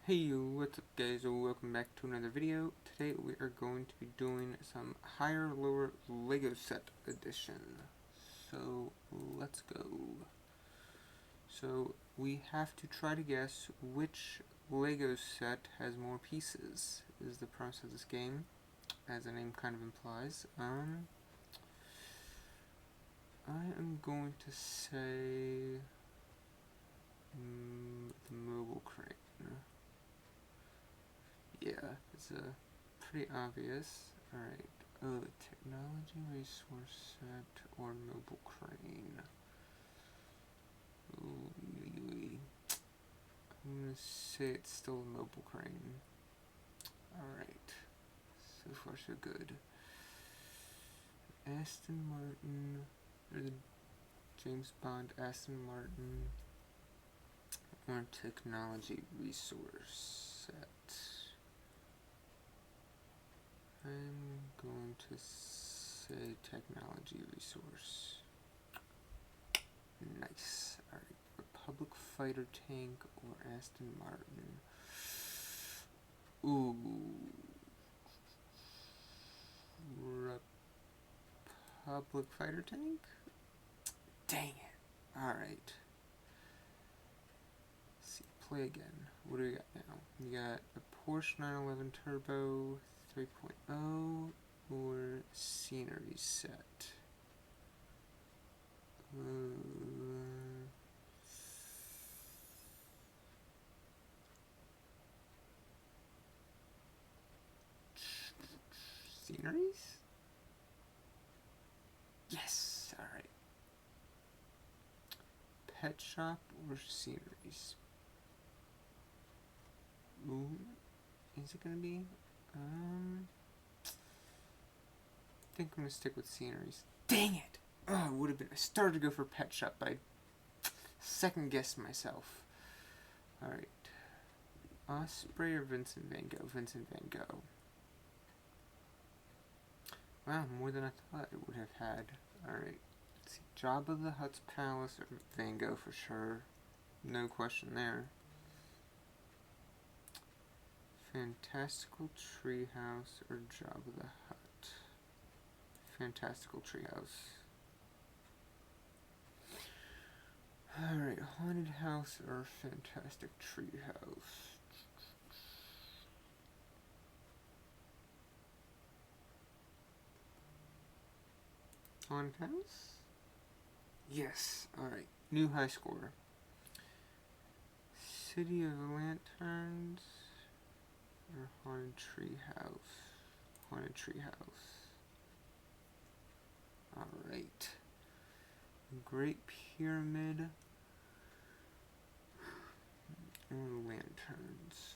Hey, what's up guys, welcome back to another video. Today we are going to be doing some higher lower Lego set edition. So let's go. So we have to try to guess which Lego set has more pieces, is the premise of this game, as the name kind of implies. I am going to say the mobile crane. Yeah, it's pretty obvious. Alright, technology resource set or mobile crane. Ooh, I'm gonna say it's still a mobile crane. Alright, so far so good. Aston Martin, or the James Bond Aston Martin, or technology resource set. I'm going to say technology resource. Nice. Alright. Republic fighter tank or Aston Martin. Ooh. Republic fighter tank? Dang it. Alright. Let's see. Play again. What do we got now? We got a Porsche 911 Turbo 3.0 or scenery set. Sceneries? Yes! Alright. Pet shop or sceneries? Ooh. Is it gonna be? I think I'm gonna stick with sceneries. Dang it! Oh, it would have been. I started to go for pet shop, but I second guessed myself. Alright. Osprey or Vincent Van Gogh? Vincent Van Gogh. Wow, more than I thought it would have had. Alright. Let's see. Jabba the Hutt's Palace or Van Gogh for sure. No question there. Fantastical Treehouse or Jabba the Hutt? Fantastical Treehouse. Alright, Haunted House or Fantastic Treehouse? Haunted House? Yes, alright. New high score. City of Lanterns or Haunted Treehouse? Haunted Treehouse. Alright. Great Pyramid or Lanterns?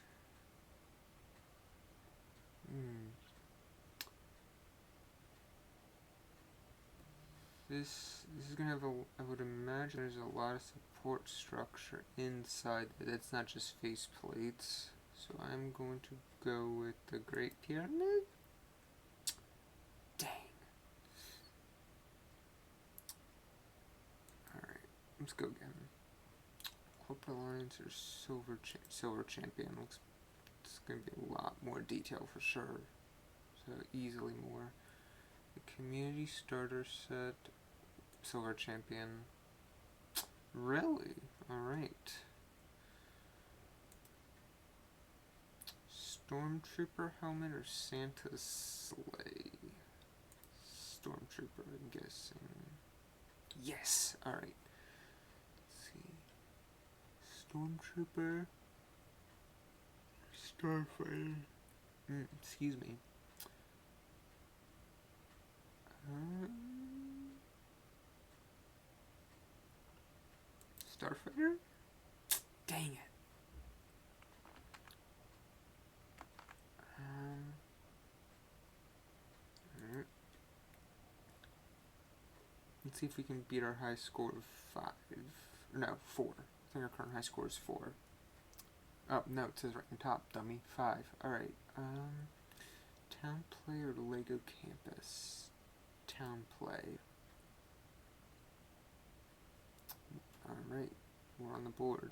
This is gonna have I would imagine there's a lot of support structure inside it. It's not just face plates. So I'm going to go with the Great Pyramid. Dang. Alright, let's go again. Corporate Alliance or Silver Champion. It's gonna be a lot more detail for sure. So easily more. The Community Starter Set. Silver Champion. Really? Alright. Stormtrooper helmet or Santa's sleigh? Stormtrooper, I'm guessing. Yes! Alright. Let's see. Stormtrooper. Starfighter. Excuse me. Starfighter? Dang it. Alright. Let's see if we can beat our high score of 5. No, 4. I think our current high score is 4. Oh, no, it says right on top, dummy. 5. Alright, Town Play or Lego Campus? Town Play. Alright, we're on the board.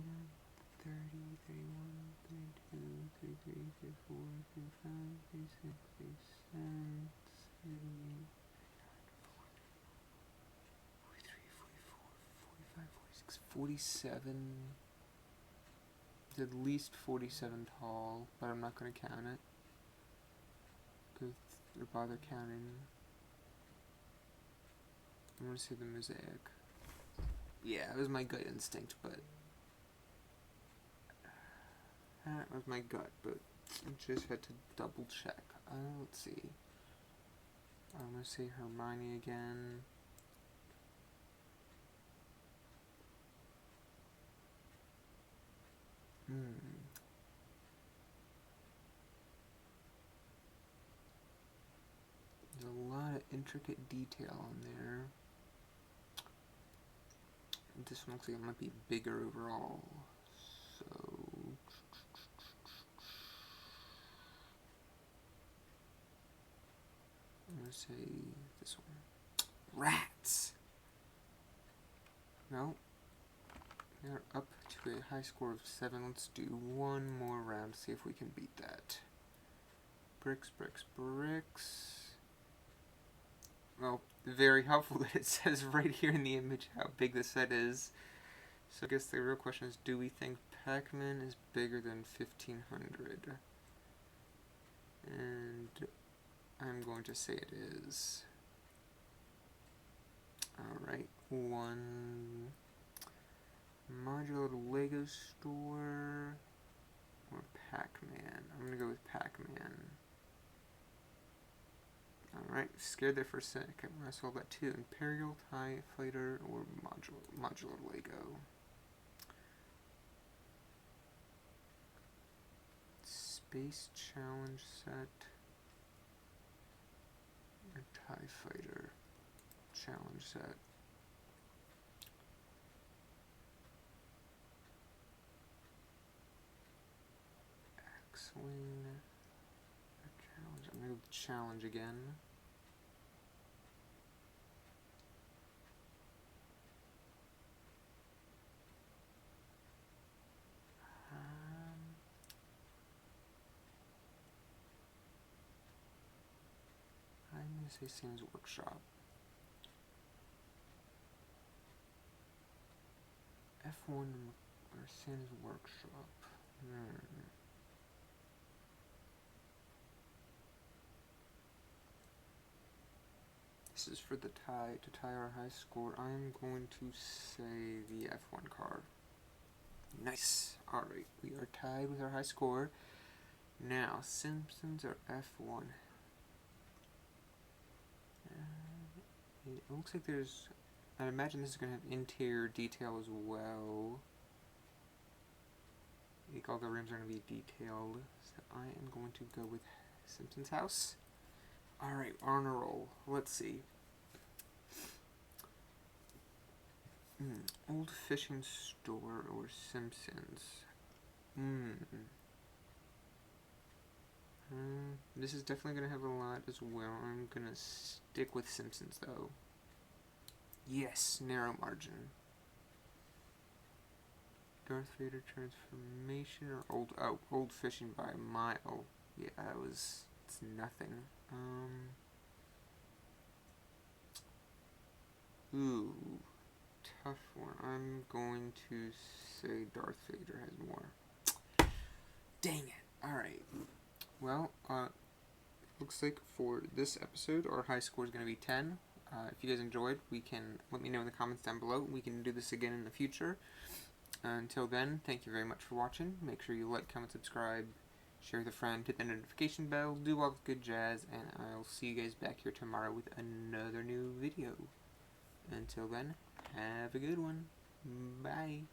47. He's at least 47 tall, but I'm not going to count it. Or bother counting. I want to see the mosaic. Yeah, it was my gut instinct, but that was my gut, but I just had to double check. Let's see. I'm gonna say Hermione again. There's a lot of intricate detail on there. This one looks like it might be bigger overall. So I'm gonna say this one. Rats! No. They're up to a high score of 7. Let's do one more round, see if we can beat that. Bricks, bricks, bricks. Well, very helpful that it says right here in the image how big the set is. So I guess the real question is, do we think Pac-Man is bigger than 1500? And I'm going to say it is. Alright, one modular Lego store or Pac-Man. I'm gonna go with Pac-Man. Alright, scared there for a second when I saw that too. Imperial, TIE Fighter, or modular Lego. Space Challenge set or TIE Fighter Challenge set. X-Wing Challenge. I'm going to challenge again. I'm going to say Sam's Workshop. F1 or Sam's Workshop. This is for the tie, to tie our high score. I'm going to say the F1 car. Nice. Alright, we are tied with our high score. Now, Simpsons or F1? It looks like there's... I imagine this is going to have interior detail as well. I think all the rooms are going to be detailed. So I am going to go with Simpsons house. Alright, on a roll. Let's see. Old fishing store or Simpsons? This is definitely going to have a lot as well. I'm going to stick with Simpsons though. Yes, narrow margin. Darth Vader transformation or old fishing by a mile. Yeah, it's nothing. Ooh, tough one. I'm going to say Darth Vader has more. Dang it. Alright. Well, looks like for this episode, our high score is going to be 10. If you guys enjoyed, let me know in the comments down below. We can do this again in the future. Until then, thank you very much for watching. Make sure you like, comment, subscribe, share with a friend, hit the notification bell, do all the good jazz, and I'll see you guys back here tomorrow with another new video. Until then, have a good one. Bye.